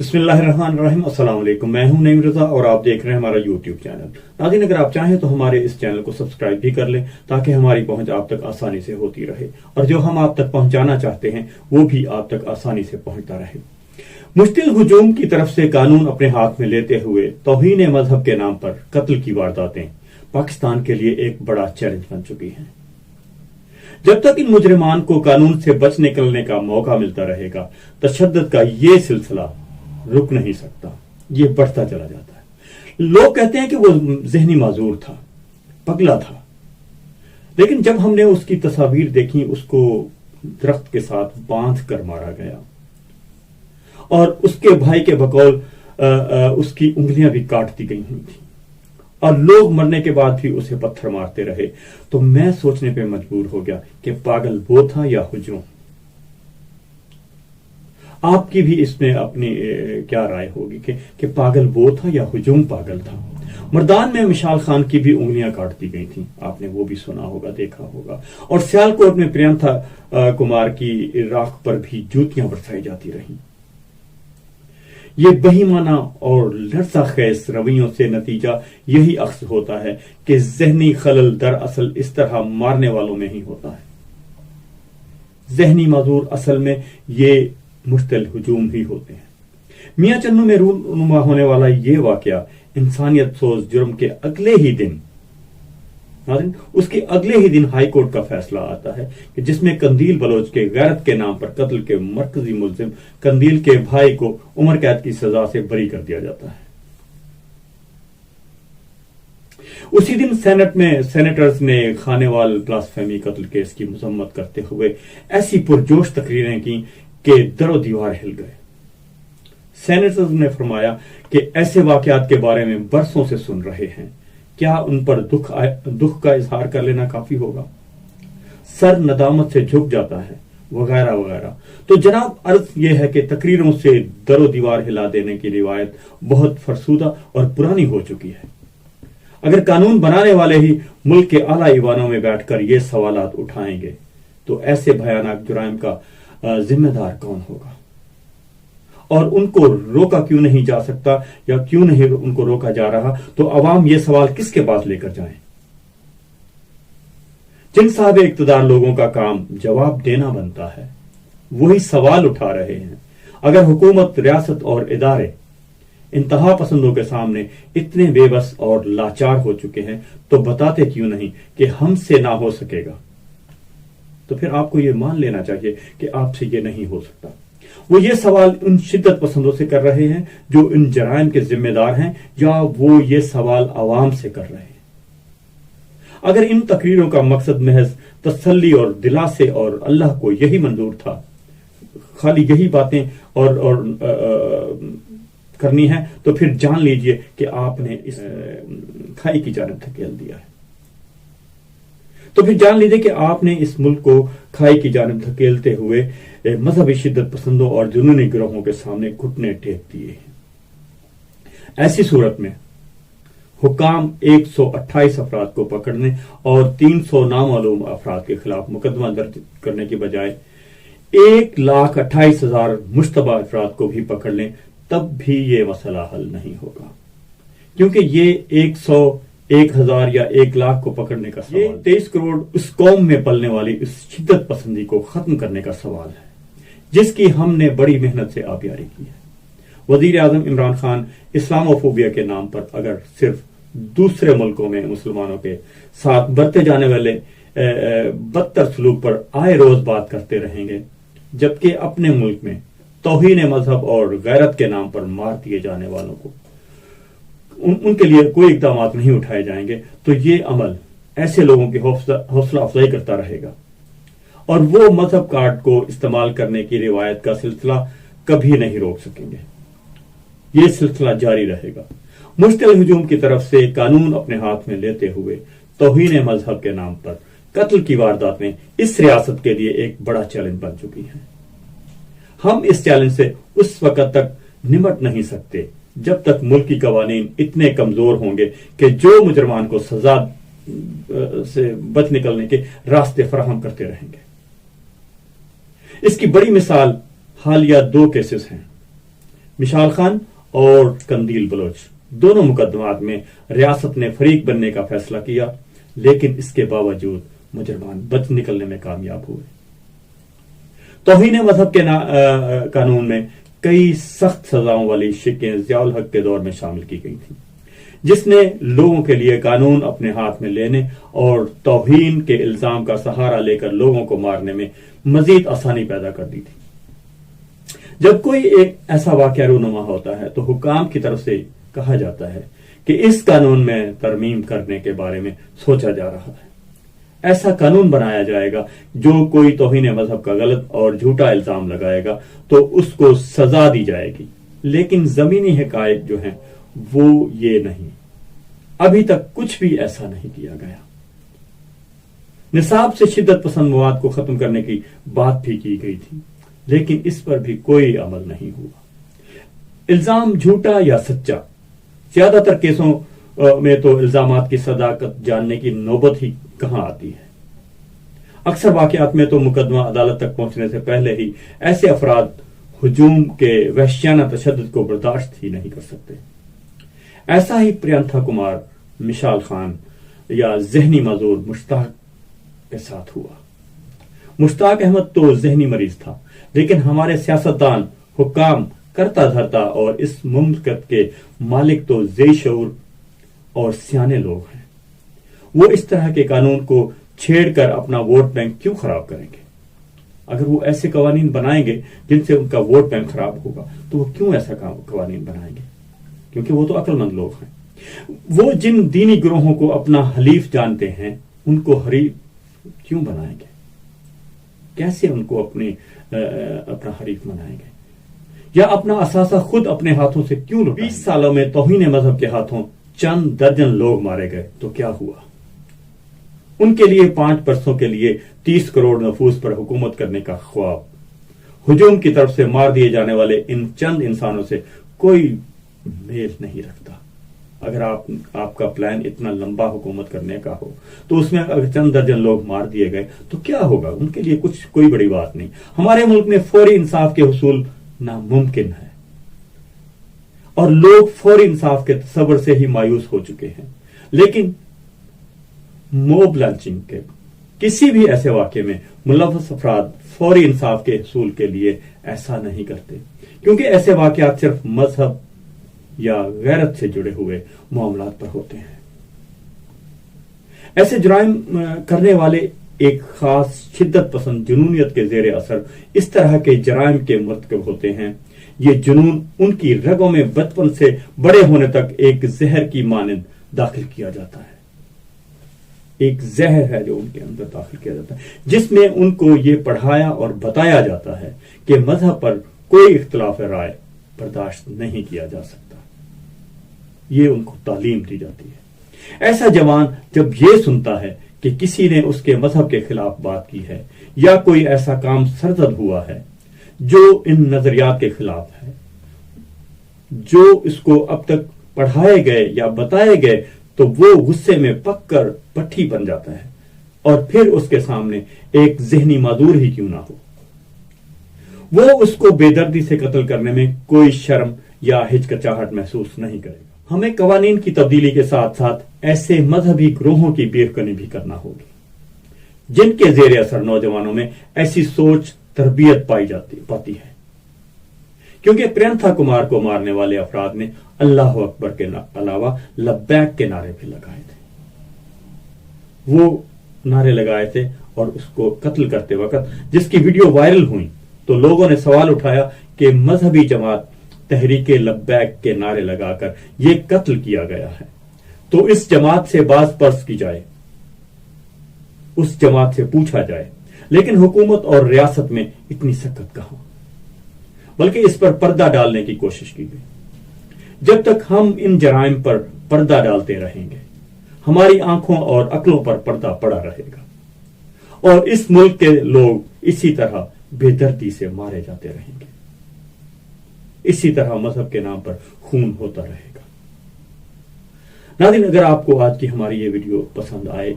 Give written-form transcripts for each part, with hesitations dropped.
بسم اللہ الرحمن الرحیم۔ السلام علیکم، میں ہوں نعیم رضا اور آپ دیکھ رہے ہیں ہمارا یوٹیوب چینل۔ ناظرین، اگر آپ چاہیں تو ہمارے اس چینل کو سبسکرائب بھی کر لیں تاکہ ہماری پہنچ آپ تک آسانی سے ہوتی رہے اور جو ہم آپ تک پہنچانا چاہتے ہیں وہ بھی آپ تک آسانی سے پہنچتا رہے۔ مشتعل ہجوم کی طرف سے قانون اپنے ہاتھ میں لیتے ہوئے توہین مذہب کے نام پر قتل کی وارداتیں پاکستان کے لیے ایک بڑا چیلنج بن چکی ہیں۔ جب تک ان مجرمان کو قانون سے بچ نکلنے کا موقع ملتا رہے گا، تشدد کا یہ سلسلہ رک نہیں سکتا، یہ بڑھتا چلا جاتا ہے۔ لوگ کہتے ہیں کہ وہ ذہنی معذور تھا، پگلا تھا، لیکن جب ہم نے اس کی تصاویر دیکھی، اس کو درخت کے ساتھ باندھ کر مارا گیا اور اس کے بھائی کے بقول اس کی انگلیاں بھی کاٹ دی گئی ہوئی تھی اور لوگ مرنے کے بعد بھی اسے پتھر مارتے رہے، تو میں سوچنے پہ مجبور ہو گیا کہ پاگل وہ تھا یا ہجوم۔ آپ کی بھی اس میں اپنی کیا رائے ہوگی کہ پاگل وہ تھا یا ہجوم پاگل تھا؟ مردان میں مشال خان کی بھی انگلیاں کاٹ دی گئی تھیں، آپ نے وہ بھی سنا ہوگا، دیکھا ہوگا، اور سیالکوٹ میں پرینتھا کمار کی راکھ پر بھی جوتیاں برسائی جاتی رہیں۔ یہ بہیمانہ اور لرزہ خیز رویوں سے نتیجہ یہی اخذ ہوتا ہے کہ ذہنی خلل دراصل اس طرح مارنے والوں میں ہی ہوتا ہے۔ ذہنی معذور اصل میں یہ مشتعل ہجوم ہی ہوتے ہیں۔ میاں چنو میں رونما ہونے والا یہ واقعہ انسانیت سوز جرم کے اگلے ہی دن اس کے اگلے ہی دن ہائی کورٹ کا فیصلہ آتا ہے کہ جس میں قندیل بلوچ کے غیرت کے نام پر قتل کے مرکزی ملزم قندیل کے بھائی کو عمر قید کی سزا سے بری کر دیا جاتا ہے۔ اسی دن سینٹ میں سینیٹرز نے خانیوال بلاسفیمی قتل کیس کی مذمت کرتے ہوئے ایسی پرجوش تقریریں کی کہ در و دیوار ہل گئے۔ سینیٹرز نے فرمایا کہ ایسے واقعات کے بارے میں برسوں سے سن رہے ہیں، کیا ان پر دکھ کا اظہار کر لینا کافی ہوگا؟ سر ندامت سے جھک جاتا ہے، وغیرہ وغیرہ۔ تو جناب، عرض یہ ہے کہ تقریروں سے در و دیوار ہلا دینے کی روایت بہت فرسودہ اور پرانی ہو چکی ہے۔ اگر قانون بنانے والے ہی ملک کے اعلیٰ ایوانوں میں بیٹھ کر یہ سوالات اٹھائیں گے تو ایسے بھیانک جرائم کا ذمہ دار کون ہوگا، اور ان کو روکا کیوں نہیں جا سکتا یا کیوں نہیں ان کو روکا جا رہا؟ تو عوام یہ سوال کس کے پاس لے کر جائیں؟ جن صاحب اقتدار لوگوں کا کام جواب دینا بنتا ہے وہی سوال اٹھا رہے ہیں۔ اگر حکومت، ریاست اور ادارے انتہا پسندوں کے سامنے اتنے بے بس اور لاچار ہو چکے ہیں تو بتاتے کیوں نہیں کہ ہم سے نہ ہو سکے گا؟ تو پھر آپ کو یہ مان لینا چاہیے کہ آپ سے یہ نہیں ہو سکتا۔ وہ یہ سوال ان شدت پسندوں سے کر رہے ہیں جو ان جرائم کے ذمہ دار ہیں، یا وہ یہ سوال عوام سے کر رہے ہیں؟ اگر ان تقریروں کا مقصد محض تسلی اور دلاسے اور اللہ کو یہی منظور تھا، خالی یہی باتیں اور کرنی ہے، تو پھر جان لیجئے کہ آپ نے اس کھائی کی جانب دھکیل دیا ہے۔ تو پھر جان لیجیے کہ آپ نے اس ملک کو کھائی کی جانب دھکیلتے ہوئے مذہبی شدت پسندوں اور جنونی گروہوں کے سامنے گھٹنے ٹیک دیے ہیں۔ ایسی صورت میں حکام 128 افراد کو پکڑنے اور 300 نامعلوم افراد کے خلاف مقدمہ درج کرنے کی بجائے 1,28,000 مشتبہ افراد کو بھی پکڑ لیں، تب بھی یہ مسئلہ حل نہیں ہوگا، کیونکہ یہ 1,000 یا 1,00,000 کو پکڑنے کا سوال، یہ 23 کروڑ اس قوم میں پلنے والی اس شدت پسندی کو ختم کرنے کا سوال ہے جس کی ہم نے بڑی محنت سے آبیاری کی ہے۔ وزیر اعظم عمران خان اسلاموفوبیا کے نام پر اگر صرف دوسرے ملکوں میں مسلمانوں کے ساتھ برتے جانے والے بدتر سلوک پر آئے روز بات کرتے رہیں گے، جبکہ اپنے ملک میں توہین مذہب اور غیرت کے نام پر مار دیے جانے والوں کو ان کے لیے کوئی اقدامات نہیں اٹھائے جائیں گے، تو یہ عمل ایسے لوگوں کی حوصلہ افزائی کرتا رہے گا اور وہ مذہب کارڈ کو استعمال کرنے کی روایت کا سلسلہ کبھی نہیں روک سکیں گے۔ یہ سلسلہ جاری رہے گا۔ مشتعل ہجوم کی طرف سے قانون اپنے ہاتھ میں لیتے ہوئے توہین مذہب کے نام پر قتل کی وارداتیں اس ریاست کے لیے ایک بڑا چیلنج بن چکی ہیں۔ ہم اس چیلنج سے اس وقت تک نمٹ نہیں سکتے جب تک ملکی قوانین اتنے کمزور ہوں گے کہ جو مجرمان کو سزا سے بچ نکلنے کے راستے فراہم کرتے رہیں گے۔ اس کی بڑی مثال حالیہ 2 کیسز ہیں۔ مشال خان اور قندیل بلوچ دونوں مقدمات میں ریاست نے فریق بننے کا فیصلہ کیا، لیکن اس کے باوجود مجرمان بچ نکلنے میں کامیاب ہوئے۔ توہین مذہب کے قانون میں کئی سخت سزاؤں والی شکیں ضیاء الحق کے دور میں شامل کی گئی تھیں، جس نے لوگوں کے لیے قانون اپنے ہاتھ میں لینے اور توہین کے الزام کا سہارا لے کر لوگوں کو مارنے میں مزید آسانی پیدا کر دی تھی۔ جب کوئی ایک ایسا واقعہ رونما ہوتا ہے تو حکام کی طرف سے کہا جاتا ہے کہ اس قانون میں ترمیم کرنے کے بارے میں سوچا جا رہا ہے، ایسا قانون بنایا جائے گا جو کوئی توہین مذہب کا غلط اور جھوٹا الزام لگائے گا تو اس کو سزا دی جائے گی، لیکن زمینی حقائق جو ہیں وہ یہ نہیں، ابھی تک کچھ بھی ایسا نہیں کیا گیا۔ نصاب سے شدت پسند مواد کو ختم کرنے کی بات بھی کی گئی تھی، لیکن اس پر بھی کوئی عمل نہیں ہوا۔ الزام جھوٹا یا سچا، زیادہ تر کیسوں میں تو الزامات کی صداقت جاننے کی نوبت ہی کہاں آتی ہے۔ اکثر واقعات میں تو مقدمہ عدالت تک پہنچنے سے پہلے ہی ایسے افراد ہجوم کے وحشیانہ تشدد کو برداشت ہی نہیں کر سکتے۔ ایسا ہی پرینتھا کمار، مشال خان یا ذہنی معذور مشتاق کے ساتھ ہوا۔ مشتاق احمد تو ذہنی مریض تھا، لیکن ہمارے سیاستدان، حکام، کرتا دھرتا اور اس مملکت کے مالک تو ذی شعور اور سیانے لوگ ہیں۔ وہ اس طرح کے قانون کو چھیڑ کر اپنا ووٹ بینک کیوں خراب کریں گے؟ اگر وہ ایسے قوانین بنائیں گے جن سے ان کا ووٹ بینک خراب ہوگا تو وہ کیوں ایسا قوانین بنائیں گے؟ کیونکہ وہ تو عقل مند لوگ ہیں۔ وہ جن دینی گروہوں کو اپنا حلیف جانتے ہیں ان کو حریف کیوں بنائیں گے؟ کیسے ان کو اپنا حریف بنائیں گے؟ یا اپنا اثاثہ خود اپنے ہاتھوں سے کیوں لوٹائیں گے؟ 20 سالوں میں توہین مذہب کے ہاتھوں چند درجن لوگ مارے گئے تو کیا ہوا؟ ان کے لیے 5 برسوں کے لیے 30 کروڑ نفوس پر حکومت کرنے کا خواب ہجوم کی طرف سے مار دیے جانے والے ان چند انسانوں سے کوئی میل نہیں رکھتا۔ اگر آپ کا پلان اتنا لمبا حکومت کرنے کا ہو تو اس میں اگر چند درجن لوگ مار دیے گئے تو کیا ہوگا؟ ان کے لیے کوئی بڑی بات نہیں۔ ہمارے ملک میں فوری انصاف کے حصول ناممکن ہے اور لوگ فوری انصاف کے تصور سے ہی مایوس ہو چکے ہیں، لیکن موب لنچنگ کے کسی بھی ایسے واقعے میں ملوث افراد فوری انصاف کے حصول کے لیے ایسا نہیں کرتے، کیونکہ ایسے واقعات صرف مذہب یا غیرت سے جڑے ہوئے معاملات پر ہوتے ہیں۔ ایسے جرائم کرنے والے ایک خاص شدت پسند جنونیت کے زیر اثر اس طرح کے جرائم کے مرتکب ہوتے ہیں۔ یہ جنون ان کی رگوں میں بچپن سے بڑے ہونے تک ایک زہر کی مانند داخل کیا جاتا ہے۔ ایک زہر ہے جو ان کے اندر داخل کیا جاتا ہے، جس میں ان کو یہ پڑھایا اور بتایا جاتا ہے کہ مذہب پر کوئی اختلاف رائے برداشت نہیں کیا جا سکتا۔ یہ ان کو تعلیم دی جاتی ہے۔ ایسا جوان جب یہ سنتا ہے کہ کسی نے اس کے مذہب کے خلاف بات کی ہے یا کوئی ایسا کام سرزد ہوا ہے جو ان نظریات کے خلاف ہے، جو اس کو اب تک پڑھائے گئے یا بتائے گئے، تو وہ غصے میں پک کر پٹھی بن جاتا ہے، اور پھر اس کے سامنے ایک ذہنی معذور ہی کیوں نہ ہو، وہ اس کو بے دردی سے قتل کرنے میں کوئی شرم یا ہچکچاہٹ محسوس نہیں کرے گا۔ ہمیں قوانین کی تبدیلی کے ساتھ ساتھ ایسے مذہبی گروہوں کی بیخ کنی بھی کرنا ہوگی جن کے زیر اثر نوجوانوں میں ایسی سوچ تربیت پاتی ہے، کیونکہ پرینتھا کمار کو مارنے والے افراد نے اللہ اکبر کے علاوہ لبیک کے نعرے بھی لگائے تھے۔ وہ نعرے لگائے تھے اور اس کو قتل کرتے وقت جس کی ویڈیو وائرل ہوئی تو لوگوں نے سوال اٹھایا کہ مذہبی جماعت تحریک لبیک کے نعرے لگا کر یہ قتل کیا گیا ہے، تو اس جماعت سے باز پرس کی جائے، اس جماعت سے پوچھا جائے، لیکن حکومت اور ریاست میں اتنی سخت کہاں، بلکہ اس پر پردہ ڈالنے کی کوشش کی گئی۔ جب تک ہم ان جرائم پر پردہ ڈالتے رہیں گے ہماری آنکھوں اور عقلوں پر پردہ پڑا رہے گا اور اس ملک کے لوگ اسی طرح بے دردی سے مارے جاتے رہیں گے، اسی طرح مذہب کے نام پر خون ہوتا رہے گا۔ ناظرین، اگر آپ کو آج کی ہماری یہ ویڈیو پسند آئے،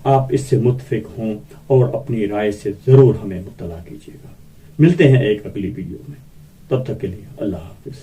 آپ اس سے متفق ہوں اور اپنی رائے سے ضرور ہمیں مطلع کیجیے گا۔ ملتے ہیں ایک اگلی ویڈیو میں، تب تک کے لیے اللہ حافظ۔